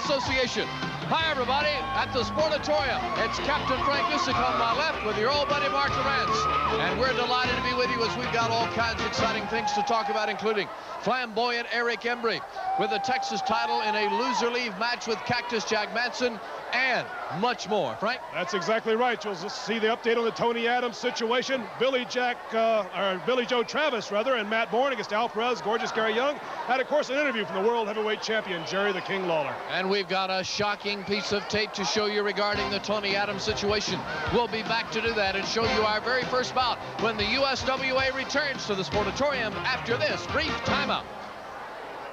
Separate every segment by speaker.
Speaker 1: Association. Hi, everybody, at the Sportatorium. It's Captain Frank Gusick on my left with your old buddy Mark Lawrence. And we're delighted to be with you as we've got all kinds of exciting things to talk about, including flamboyant Eric Embry with the Texas title in a loser leave match with Cactus Jack Manson, and much more. Frank?
Speaker 2: That's exactly right. You'll see the update on the Tony Adams situation. Billy Joe Travis, and Matt Borne against Al Perez, gorgeous Gary Young, and of course an interview from the world heavyweight champion Jerry the King Lawler.
Speaker 1: And we've got a shocking piece of tape to show you regarding the Tony Adams situation. We'll be back to do that and show you our very first bout when the USWA returns to the Sportatorium after this brief timeout.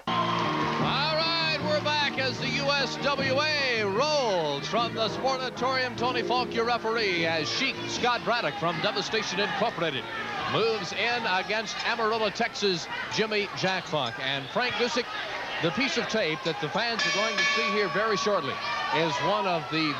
Speaker 1: All right, we're back as the USWA rolls from the Sportatorium. Tony Falk, your referee, as Sheik Scott Braddock from Devastation Incorporated moves in against Amarillo, Texas, Jimmy Jack Funk. And Frank Gusick, the piece of tape that the fans are going to see here very shortly is one of the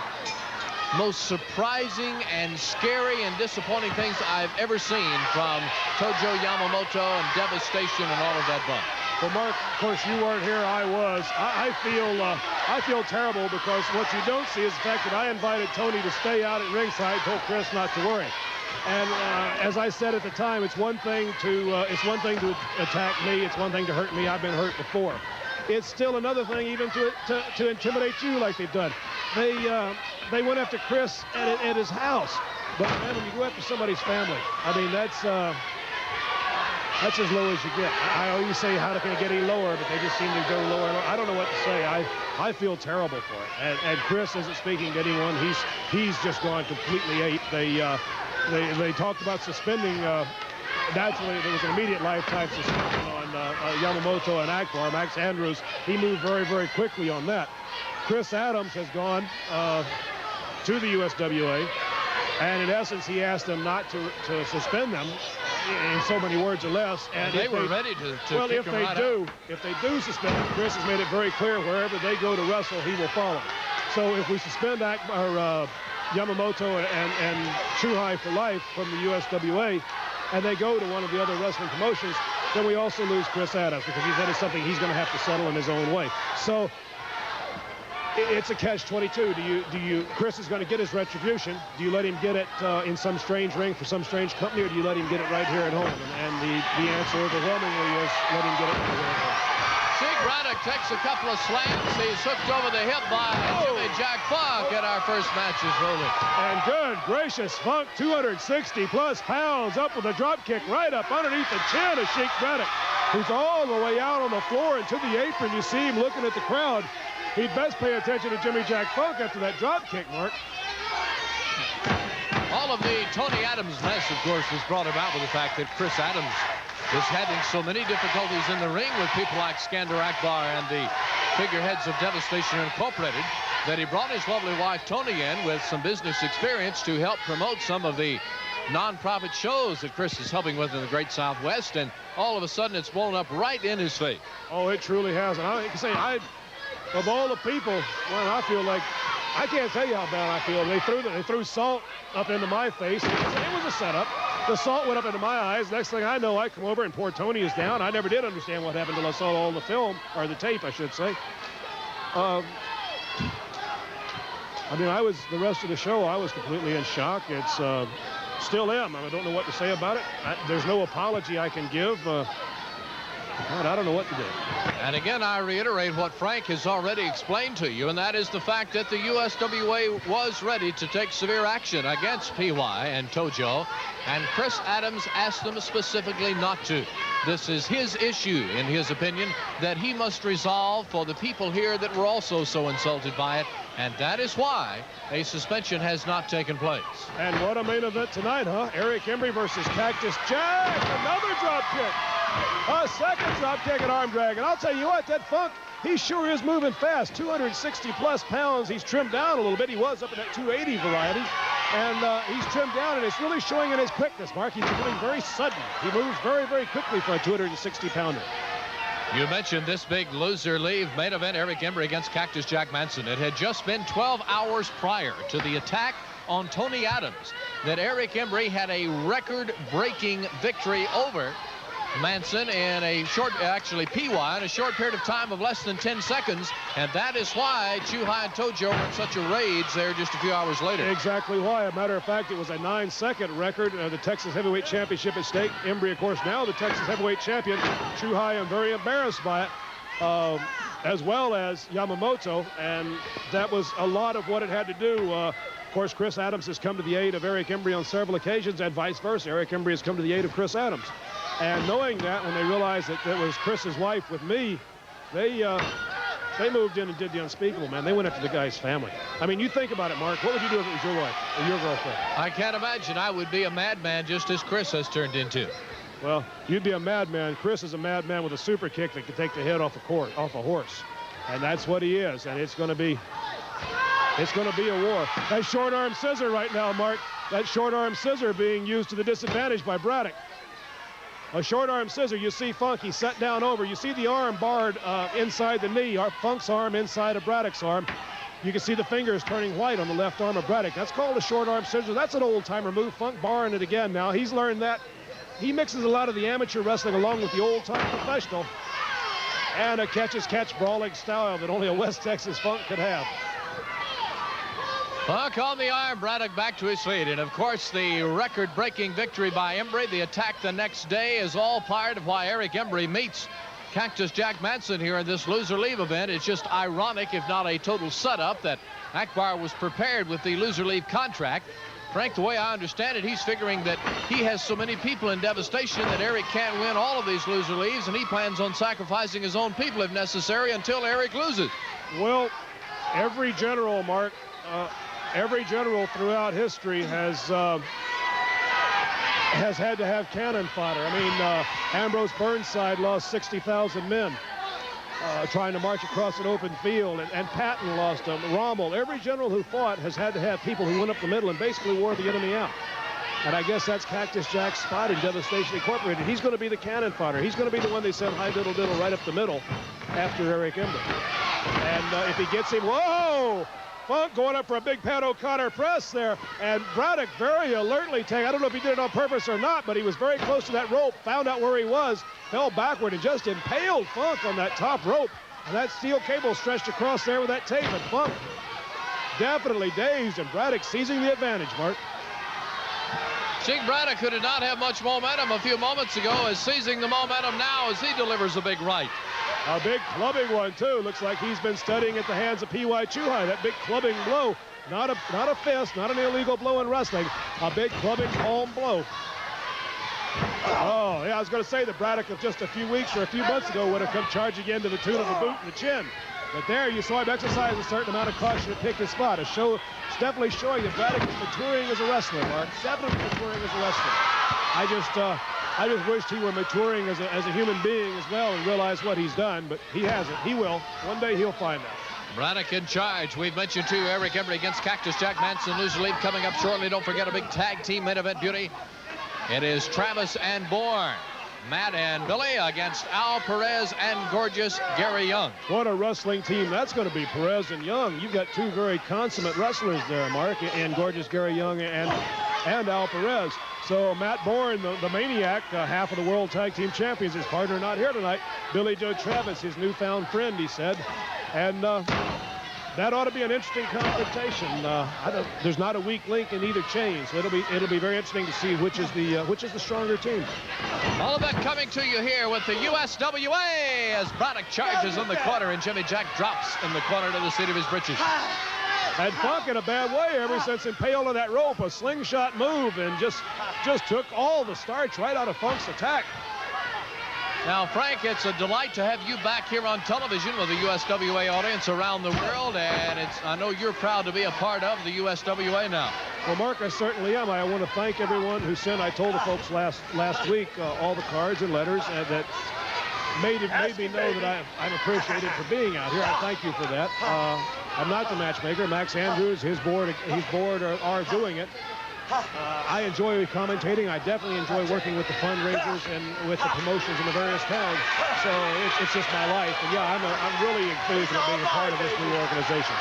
Speaker 1: most surprising and scary and disappointing things I've ever seen from Tojo, Yamamoto, and Devastation and all of that bunch.
Speaker 2: Well, Mark, of course, you weren't here. I was. I feel terrible because what you don't see is the fact that I invited Tony to stay out at ringside, told Chris not to worry. And as I said at the time, it's one thing to attack me. It's one thing to hurt me. I've been hurt before. It's still another thing even to intimidate you like they've done. They went after Chris at his house. But man, when you go after somebody's family, I mean, that's as low as you get. I always say, how can it get any lower? But they just seem to go lower and lower. I don't know what to say. I feel terrible for it. And Chris isn't speaking to anyone. He's just gone completely ape. They talked about suspending. Naturally, there was an immediate lifetime suspension on Yamamoto and Akbar. Max Andrews, he moved very, very quickly on that. Chris Adams has gone to the USWA, and in essence, he asked them not to suspend them in so many words or less. And
Speaker 1: they were ready to
Speaker 2: well,
Speaker 1: kick him right out.
Speaker 2: If they do suspend him, Chris has made it very clear wherever they go to wrestle, he will follow. So if we suspend Yamamoto and Chuhai for life from the USWA, and they go to one of the other wrestling promotions, then we also lose Chris Adams because that is something he's going to have to settle in his own way. So it's a catch-22. Chris is going to get his retribution. Do you let him get it in some strange ring for some strange company, or do you let him get it right here at home? And the answer overwhelmingly is let him get it right here at home.
Speaker 1: Sheik Braddock takes a couple of slams. He's hooked over the hip by Jimmy Jack Funk, and our first match is rolling.
Speaker 2: And good gracious, Funk, 260-plus pounds, up with a drop kick right up underneath the chin of Sheik Braddock, who's all the way out on the floor and to the apron. You see him looking at the crowd. He'd best pay attention to Jimmy Jack Funk after that drop kick, Mark.
Speaker 1: All of the Tony Adams mess, of course, was brought about with the fact that Chris Adams is having so many difficulties in the ring with people like Skander Akbar and the figureheads of Devastation Incorporated that he brought his lovely wife Toni in with some business experience to help promote some of the non-profit shows that Chris is helping with in the Great Southwest, and all of a sudden it's blown up right in his face.
Speaker 2: Oh, it truly has. And I can say, of all the people, well, I feel like, I can't tell you how bad I feel. They threw salt up into my face. It was a setup. The salt went up into my eyes. Next thing I know, I come over and poor Tony is down. I never did understand what happened until I saw all the film, or the tape, I should say. I mean, the rest of the show, I was completely in shock. It's still am. I don't know what to say about it. There's no apology I can give. God, I don't know what to do.
Speaker 1: And again, I reiterate what Frank has already explained to you, and that is the fact that the USWA was ready to take severe action against PY and Tojo, and Chris Adams asked them specifically not to. This is his issue, in his opinion, that he must resolve for the people here that were also so insulted by it, and that is why a suspension has not taken place.
Speaker 2: And what a main event tonight, huh? Eric Embry versus Cactus Jack. Another drop kick. A second drop kick and arm drag. And I'll tell you what, that Funk, he sure is moving fast. 260-plus pounds. He's trimmed down a little bit. He was up in that 280 variety. And he's trimmed down, and it's really showing in his quickness, Mark. He's becoming very sudden. He moves very, very quickly for a 260-pounder.
Speaker 1: You mentioned this big loser leave main event, Eric Embry against Cactus Jack Manson. It had just been 12 hours prior to the attack on Tony Adams that Eric Embry had a record-breaking victory over Manson in a short, actually PY, in a short period of time of less than 10 seconds. And that is why Chuhai and Tojo were in such a rage there just a few hours later.
Speaker 2: Exactly why. A matter of fact, it was a 9-second record. The Texas Heavyweight Championship at stake. Embry, of course, now the Texas Heavyweight Champion. Chuhai, I'm very embarrassed by it, as well as Yamamoto. And that was a lot of what it had to do. Of course, Chris Adams has come to the aid of Eric Embry on several occasions, and vice versa. Eric Embry has come to the aid of Chris Adams. And knowing that, when they realized that it was Chris's wife with me, they moved in and did the unspeakable, man. They went after the guy's family. I mean, you think about it, Mark. What would you do if it was your wife or your girlfriend?
Speaker 1: I can't imagine. I would be a madman just as Chris has turned into.
Speaker 2: Well, you'd be a madman. Chris is a madman with a super kick that could take the head off a horse. And that's what he is. And it's going to be a war. That short arm scissor right now, Mark. That short arm scissor being used to the disadvantage by Braddock. A short arm scissor, you see Funk, he's set down over. You see the arm barred inside the knee, Funk's arm inside of Braddock's arm. You can see the fingers turning white on the left arm of Braddock. That's called a short arm scissor. That's an old timer move. Funk barring it again now. He's learned that. He mixes a lot of the amateur wrestling along with the old time professional. And a catch-as-catch brawling style that only a West Texas Funk could have.
Speaker 1: Funk on the arm, Braddock back to his feet. And of course, the record-breaking victory by Embry, the attack the next day, is all part of why Eric Embry meets Cactus Jack Manson here in this loser leave event. It's just ironic, if not a total setup, that Akbar was prepared with the loser leave contract. Frank, the way I understand it, he's figuring that he has so many people in devastation that Eric can't win all of these loser leaves, and he plans on sacrificing his own people if necessary until Eric loses.
Speaker 2: Well, every general, Mark, every general throughout history has had to have cannon fodder. I mean, Ambrose Burnside lost 60,000 men trying to march across an open field, and Patton lost them. Rommel, every general who fought has had to have people who went up the middle and basically wore the enemy out. And I guess that's Cactus Jack's spot in Devastation Incorporated. He's going to be the cannon fodder. He's going to be the one they send high diddle diddle right up the middle after Eric Embry. And if he gets him, whoa! Funk going up for a big Pat O'Connor press there, and Braddock very alertly I don't know if he did it on purpose or not, but he was very close to that rope, found out where he was, fell backward, and just impaled Funk on that top rope. And that steel cable stretched across there with that tape, and Funk definitely dazed, and Braddock seizing the advantage, Mark.
Speaker 1: Sheik Braddock, who did not have much momentum a few moments ago, is seizing the momentum now as he delivers a big right.
Speaker 2: A big clubbing one, too. Looks like he's been studying at the hands of P.Y. Chuhai. That big clubbing blow. Not a fist, not an illegal blow in wrestling. A big clubbing palm blow. Oh, yeah, I was going to say that Braddock of just a few weeks or a few months ago would have come charging in to the tune of a boot in the chin. But there you saw him exercise a certain amount of caution to pick his spot. It's definitely showing that Braddock is maturing as a wrestler, Mark. Definitely maturing as a wrestler. I just wished he were maturing as a human being as well and realize what he's done, but he hasn't. He will. One day he'll find out.
Speaker 1: Braddock in charge. We've mentioned, too, Eric Embry against Cactus Jack Manson. Loser leave coming up shortly. Don't forget a big tag team main event beauty. It is Travis and Borne. Matt and Billy against Al Perez and gorgeous Gary Young.
Speaker 2: What a wrestling team that's going to be, Perez and Young. You've got two very consummate wrestlers there, Mark, and gorgeous Gary Young and Al Perez. So Matt Borne, the maniac, half of the World Tag Team Champions, his partner not here tonight. Billy Joe Travis, his newfound friend, he said. And that ought to be an interesting confrontation. There's not a weak link in either chain, so it'll be very interesting to see which is the stronger team.
Speaker 1: All of that coming to you here with the USWA as Braddock charges in the corner and Jimmy Jack drops in the corner to the seat of his britches.
Speaker 2: And Funk in a bad way ever since impaling that rope, a slingshot move, and just took all the starch right out of Funk's attack.
Speaker 1: Now, Frank, it's a delight to have you back here on television with the USWA audience around the world, and I know you're proud to be a part of the USWA now.
Speaker 2: Well, Mark, I certainly am. I want to thank everyone who sent. I told the folks last week all the cards and letters that made me know that I'm appreciated for being out here. I thank you for that. I'm not the matchmaker. Max Andrews, his board are doing it. I enjoy commentating. I definitely enjoy working with the fundraisers and with the promotions in the various towns. So it's just my life. And yeah, I'm really enthused about being a part of this new organization.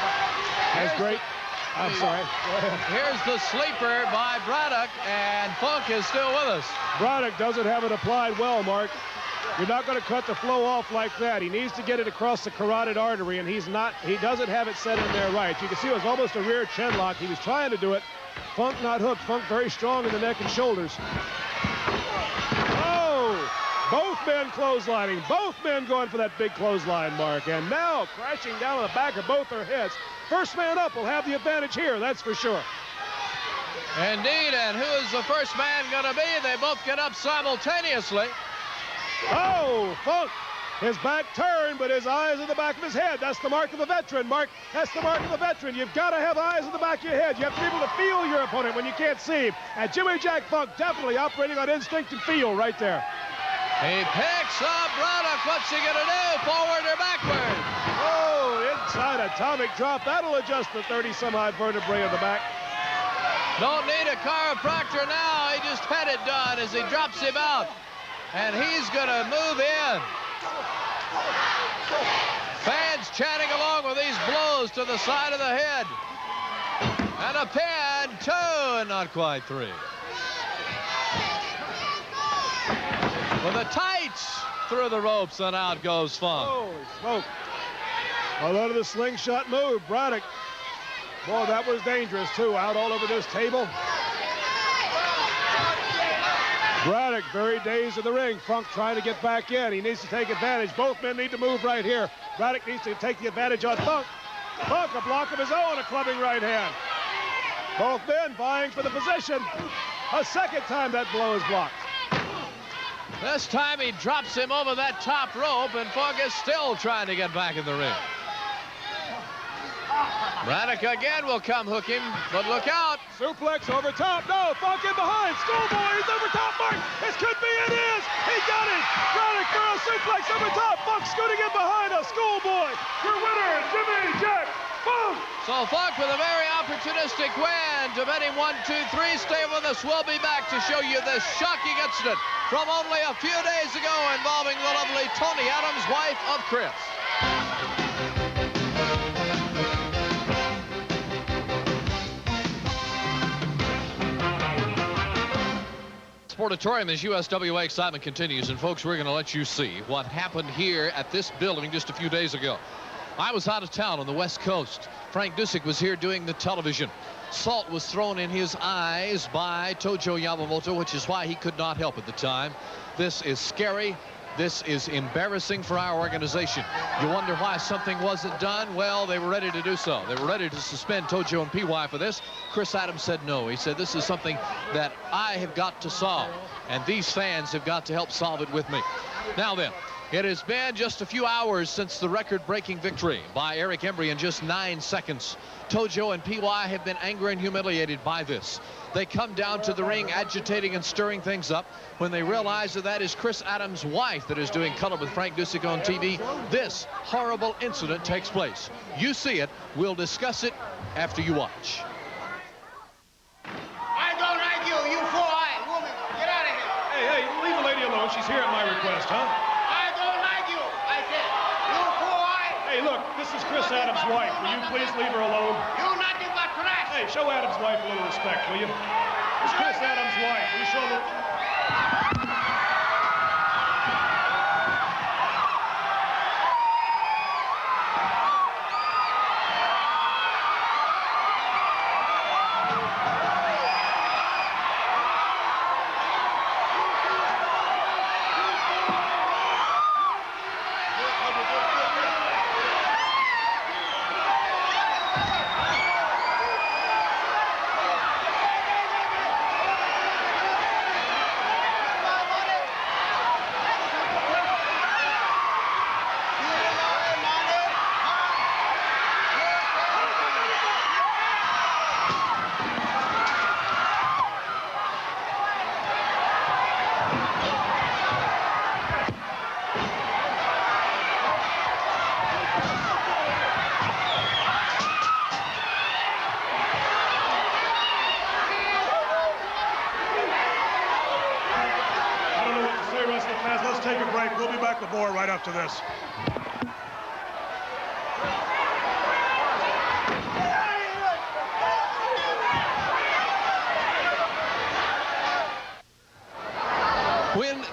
Speaker 2: I'm sorry.
Speaker 1: Here's the sleeper by Braddock, and Funk is still with us.
Speaker 2: Braddock doesn't have it applied well, Mark. You're not going to cut the flow off like that. He needs to get it across the carotid artery, and he doesn't have it set in there right. You can see it was almost a rear chin lock. He was trying to do it. Funk not hooked. Funk very strong in the neck and shoulders. Oh! Both men clotheslining. Both men going for that big clothesline, Mark. And now crashing down on the back of both their heads. First man up will have the advantage here, that's for sure.
Speaker 1: Indeed, and who is the first man going to be? They both get up simultaneously.
Speaker 2: Oh, Funk. His back turned, but his eyes in the back of his head. That's the mark of a veteran, Mark. That's the mark of a veteran. You've got to have eyes in the back of your head. You have to be able to feel your opponent when you can't see him. And Jimmy Jack Funk definitely operating on instinct and feel right there.
Speaker 1: He picks up Braddock. What's he going to do? Forward or backward?
Speaker 2: Oh, inside atomic drop. That'll adjust the 30-some-odd vertebrae in the back.
Speaker 1: Don't need a chiropractor now. He just had it done as he drops him out. And he's going to move in. Fans chanting along with these blows to the side of the head. And a pin, 2, and not quite 3. With the tights through the ropes, and out goes Funk.
Speaker 2: Holy smoke. Well, under the slingshot move, Braddock. Boy, that was dangerous, too. Out all over this table. Braddock very dazed in the ring. Funk trying to get back in. He needs to take advantage. Both men need to move right here. Braddock needs to take the advantage on Funk. Funk, a block of his own, a clubbing right hand. Both men vying for the position. A second time that blow is blocked.
Speaker 1: This time he drops him over that top rope, and Funk is still trying to get back in the ring. Braddock again will come hook him, but look out.
Speaker 2: Suplex over top. No, Funk in behind. Schoolboy, he's over top. Mark, this could be it is. He got it. Braddock for a suplex over top. Funk scooting in behind us. Schoolboy, your winner, Jimmy Jack Funk.
Speaker 1: So Funk with a very opportunistic win to bet him 1, 2, 3. Stay with us. We'll be back to show you this shocking incident from only a few days ago involving the lovely Toni Adams, wife of Chris. Sportatorium as USWA excitement continues, and folks, we're going to let you see what happened here at this building just a few days ago. I was out of town on the West Coast. Frank Dusek was here doing the television. Salt was thrown in his eyes by Tojo Yamamoto, which is why he could not help at the time. This is scary. This is embarrassing for our organization. You wonder why something wasn't done? Well, they were ready to do so. They were ready to suspend Tojo and PY for this. Chris Adams said no. He said, this is something that I have got to solve, and these fans have got to help solve it with me. Now then, it has been just a few hours since the record-breaking victory by Eric Embry in just 9 seconds. Tojo and PY have been angered and humiliated by this. They come down to the ring agitating and stirring things up. When they realize that is Chris Adams' wife that is doing color with Frank Dusek on TV, this horrible incident takes place. You see it. We'll discuss it after you watch.
Speaker 3: I don't like you, you four-eyed woman. Get out of here.
Speaker 2: Hey, leave the lady alone. She's here at my request, huh?
Speaker 3: I don't like you, I said. You four-eyed.
Speaker 2: Hey, look, this is Chris Adams' wife. Will you please leave her alone?
Speaker 3: You nothing but trash.
Speaker 2: Hey, show Adams' wife a little respect, will you? It's Chris Adams' wife. Will you show her? Let's take a break. We'll be back with more right after this.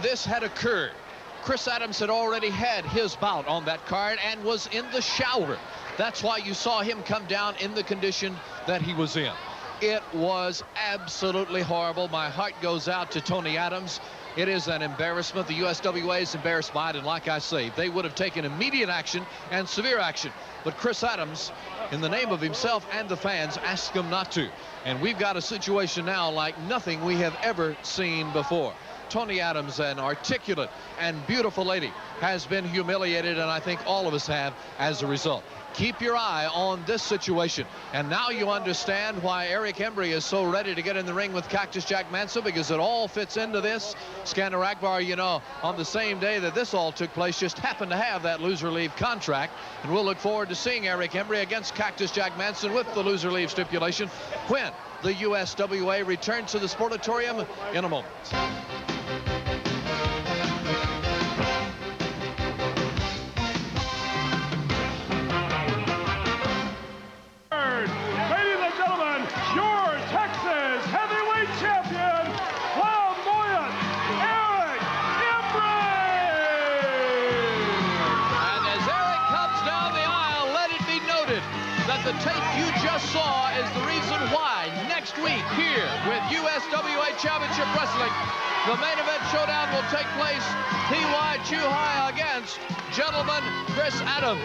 Speaker 1: this had occurred, Chris Adams had already had his bout on that card and was in the shower. That's why you saw him come down in the condition that he was in. It was absolutely horrible. My heart goes out to Toni Adams. It is an embarrassment. The USWA is embarrassed by it, and like I say, they would have taken immediate action and severe action. But Chris Adams, in the name of himself and the fans, asked them not to. And we've got a situation now like nothing we have ever seen before. Toni Adams, an articulate and beautiful lady, has been humiliated, and I think all of us have as a result. Keep your eye on this situation. And now you understand why Eric Embry is so ready to get in the ring with Cactus Jack Manson, because it all fits into this. Skander Akbar, you know, on the same day that this all took place, just happened to have that loser leave contract. And we'll look forward to seeing Eric Embry against Cactus Jack Manson with the loser leave stipulation when the USWA returns to the Sportatorium in a moment.
Speaker 2: Ladies and gentlemen, your Texas heavyweight champion, flamboyant Eric Embry!
Speaker 1: And as Eric comes down the aisle, let it be noted that the tape you just saw is the reason why next week here with USWA Championship Wrestling, the main event showdown will take place. P.Y. Chuhai against gentleman Chris Adams.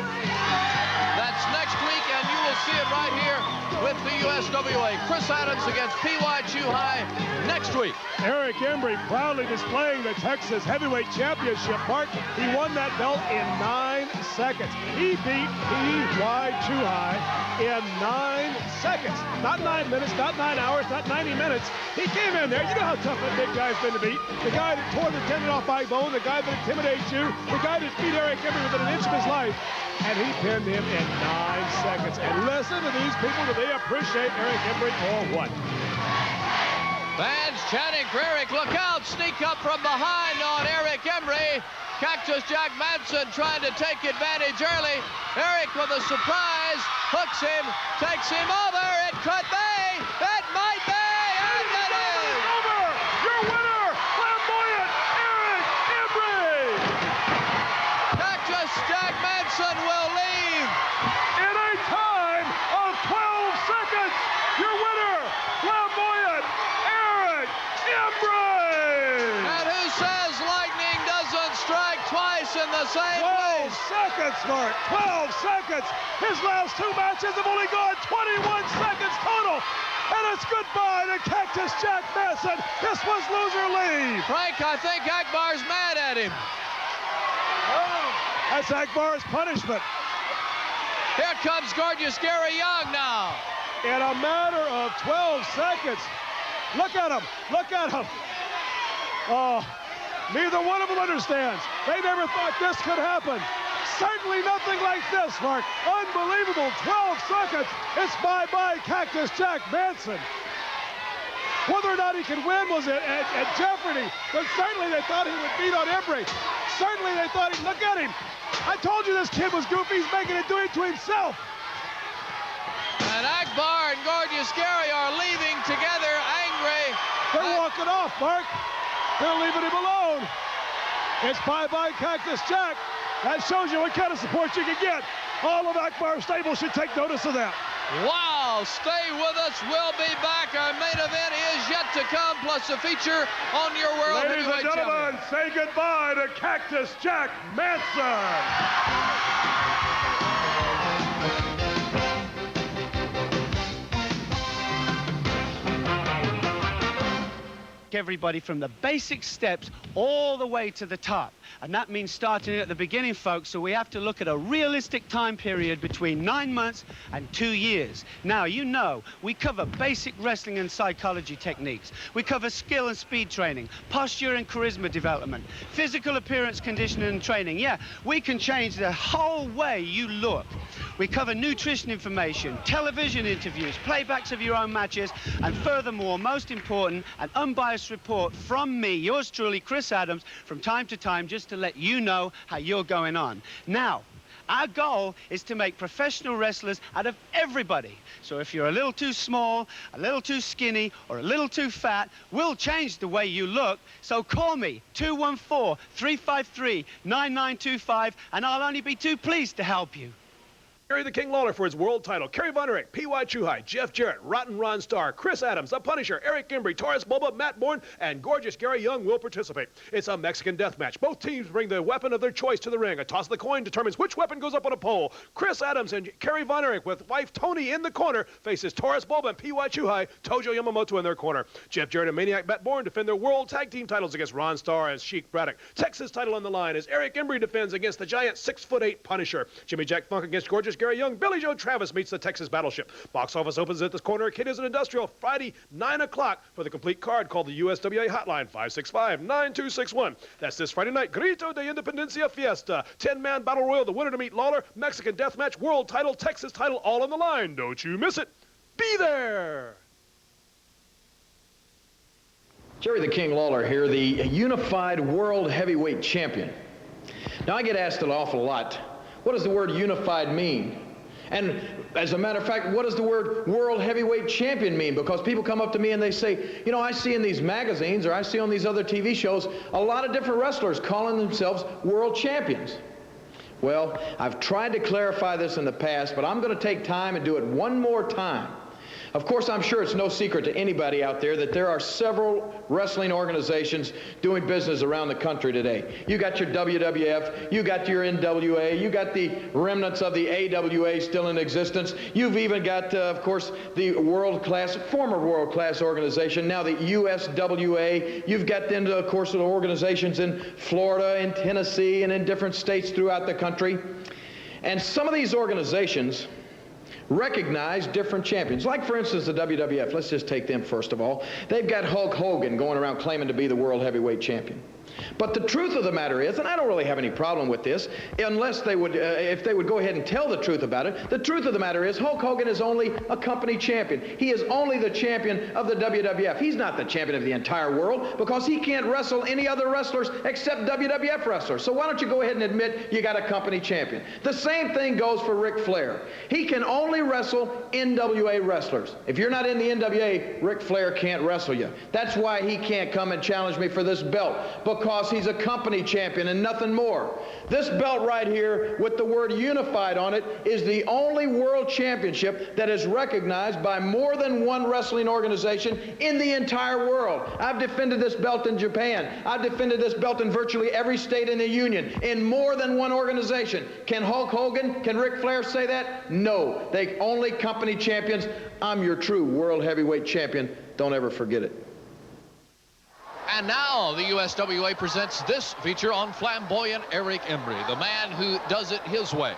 Speaker 1: That's next week, and you will see it right here with the USWA. Chris Adams against P.Y. Chuhai next week.
Speaker 2: Eric Embry proudly displaying the Texas Heavyweight Championship mark. He won that belt in 9 seconds. He beat P.Y. Chuhai in 9 seconds. Not 9 minutes, not 9 hours, not 90 minutes. He came in there. You know how tough that big guy's been to beat. The guy that tore the tendon off my bone, the guy that intimidates you, the guy that beat Eric Embry within an inch of his life. And he pinned him in 9 seconds. And listen to these people. Do they appreciate Eric Embry or what?
Speaker 1: Fans chanting for Eric. Look out. Sneak up from behind on Eric Embry. Cactus Jack Manson trying to take advantage early. Eric with a surprise. Hooks him. Takes him over. It could be. It might be. And it is.
Speaker 2: Over. Your winner, flamboyant Eric Embry.
Speaker 1: Cactus Jack Manson will leave
Speaker 2: In a time of 12 seconds, your winner, flamboyant Eric Embry.
Speaker 1: And who says lightning doesn't strike twice in the same
Speaker 2: 12
Speaker 1: place?
Speaker 2: seconds, Mark. 12 seconds. His last 2 matches have only gone 21 seconds total. And it's goodbye to Cactus Jack Manson. This was loser leave.
Speaker 1: Frank, I think Akbar's mad at him.
Speaker 2: That's Akbar's punishment.
Speaker 1: Here comes gorgeous Gary Young now.
Speaker 2: In a matter of 12 seconds. Look at him. Look at him. Oh, neither one of them understands. They never thought this could happen. Certainly nothing like this, Mark. Unbelievable. 12 seconds. It's bye-bye Cactus Jack Manson. Whether or not he could win was at jeopardy, but certainly they thought he would beat on Embry. Certainly they thought look at him. I told you this kid was goofy. He's making it do it to himself.
Speaker 1: And Akbar and gorgeous Gary are leaving together, angry.
Speaker 2: They're walking off, Mark. They're leaving him alone. It's bye-bye Cactus Jack. That shows you what kind of support you can get. All of Akbar's stable should take notice of that.
Speaker 1: Wow, stay with us. We'll be back. Our main event is yet to come, plus a feature on your World
Speaker 2: Ladies and
Speaker 1: Heavyweight
Speaker 2: gentlemen, say goodbye to Cactus Jack Manson.
Speaker 4: Everybody from the basic steps all the way to the top. And that means starting at the beginning, folks, so we have to look at a realistic time period between 9 months and 2 years. Now, you know, we cover basic wrestling and psychology techniques. We cover skill and speed training, posture and charisma development, physical appearance conditioning and training. Yeah, we can change the whole way you look. We cover nutrition information, television interviews, playbacks of your own matches, and furthermore, most important, an unbiased report from me, yours truly, Chris Adams, from time to time, just to let you know how you're going on. Now, Our goal is to make professional wrestlers out of everybody. So if you're a little too small, a little too skinny, or a little too fat, we'll change the way you look. So call me, 214-353-9925, and I'll only be too pleased to help you.
Speaker 5: Kerry the King Lawler for his world title. Kerry Von Erich, P.Y. Chuhai, Jeff Jarrett, Rotten Ron Starr, Chris Adams, The Punisher, Eric Embry, Taurus Bulba, Matt Borne, and gorgeous Gary Young will participate. It's a Mexican death match. Both teams bring the weapon of their choice to the ring. A toss of the coin determines which weapon goes up on a pole. Chris Adams and Kerry Von Erich with wife Toni in the corner faces Taurus Bulba and P.Y. Chuhai, Tojo Yamamoto in their corner. Jeff Jarrett and Maniac Matt Borne defend their world tag team titles against Ron Starr and Sheik Braddock. Texas title on the line as Eric Embry defends against the giant 6'8" Punisher. Jimmy Jack Funk against gorgeous Gary Young. Billy Joe Travis meets the Texas Battleship. Box office opens at this corner. Kid is an industrial Friday, 9 o'clock for the complete card. Call the USWA hotline, 565-9261. That's this Friday night. Grito de Independencia Fiesta. 10-man battle royal. The winner to meet Lawler. Mexican deathmatch. World title. Texas title. All on the line. Don't you miss it. Be there.
Speaker 6: Jerry the King Lawler here, the unified world heavyweight champion. Now I get asked an awful lot, what does the word unified mean? And as a matter of fact, what does the word world heavyweight champion mean? Because people come up to me and they say, you know, I see in these magazines or I see on these other TV shows a lot of different wrestlers calling themselves world champions. Well, I've tried to clarify this in the past, but I'm going to take time and do it one more time. Of course, I'm sure it's no secret to anybody out there that there are several wrestling organizations doing business around the country today. You got your WWF, you got your NWA, you got the remnants of the AWA still in existence. You've even got, of course, the former world-class organization, now the USWA. You've got then, of course, the organizations in Florida, in Tennessee, and in different states throughout the country. And some of these organizations recognize different champions. Like, for instance, the WWF. Let's just take them first of all. They've got Hulk Hogan going around claiming to be the world heavyweight champion. But the truth of the matter is, and I don't really have any problem with this, unless they would, if they would go ahead and tell the truth about it, the truth of the matter is Hulk Hogan is only a company champion. He is only the champion of the WWF. He's not the champion of the entire world because he can't wrestle any other wrestlers except WWF wrestlers. So why don't you go ahead and admit you got a company champion? The same thing goes for Ric Flair. He can only wrestle NWA wrestlers. If you're not in the NWA, Ric Flair can't wrestle you. That's why he can't come and challenge me for this belt, because he's a company champion and nothing more. This belt right here with the word unified on it is the only world championship that is recognized by more than one wrestling organization in the entire world. I've defended this belt in Japan. I've defended this belt in virtually every state in the union in more than one organization. Can Hulk Hogan, can Ric Flair say that? No. They only company champions. I'm your true world heavyweight champion. Don't ever forget it.
Speaker 1: And now the USWA presents this feature on flamboyant Eric Embry, the man who does it his way.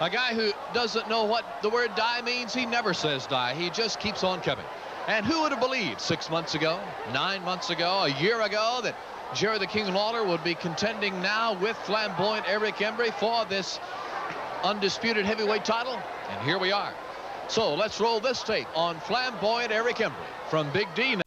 Speaker 1: A guy who doesn't know what the word die means. He never says die. He just keeps on coming. And who would have believed 6 months ago, 9 months ago, a year ago that Jerry the King Lawler would be contending now with flamboyant Eric Embry for this undisputed heavyweight title? And here we are. So let's roll this tape on flamboyant Eric Embry from Big D.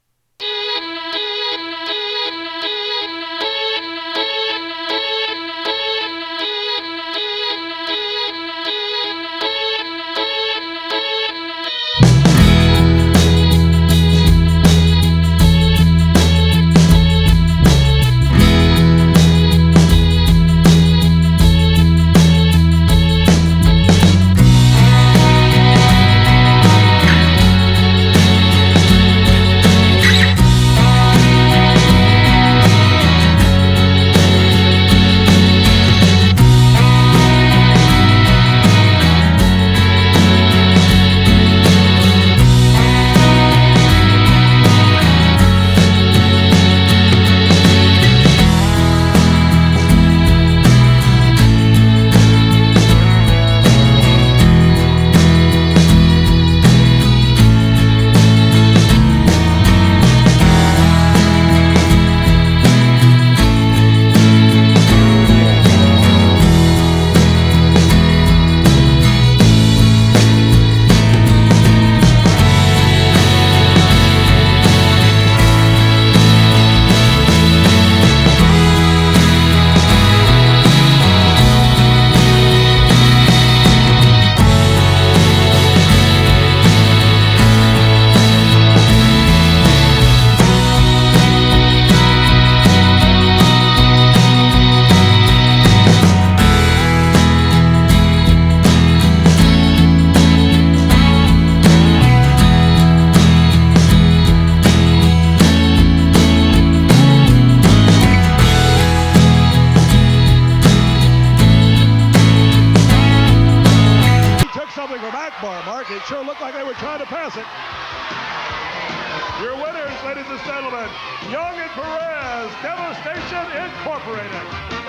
Speaker 2: Akbar mark. It sure looked like they were trying to pass it. Your winners, ladies and gentlemen, Young and Perez, Devastation Incorporated.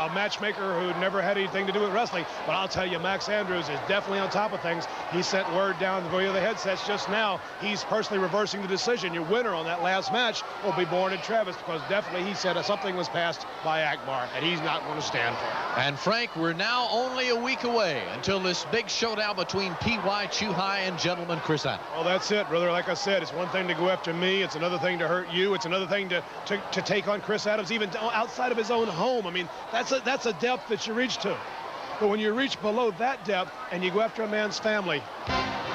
Speaker 2: A matchmaker who never had anything to do with wrestling, but I'll tell you, Max Andrews is definitely on top of things. He sent word down via the headsets just now. He's personally reversing the decision. Your winner on that last match will be Borne and Travis, because definitely he said something was passed by Akbar, and he's not going to stand for it.
Speaker 1: And Frank, we're now only a week away until this big showdown between P.Y. Chuhai and Gentleman Chris Adams.
Speaker 2: Well, that's it, brother. Like I said, it's one thing to go after me. It's another thing to hurt you. It's another thing to take on Chris Adams, even outside of his own home. I mean, that's a depth that you reach to. But when you reach below that depth and you go after a man's family,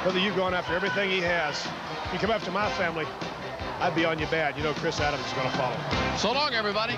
Speaker 2: whether you've gone after everything he has, you come after my family, I'd be on you bad. You know Chris Adams is going to follow.
Speaker 1: So long, everybody.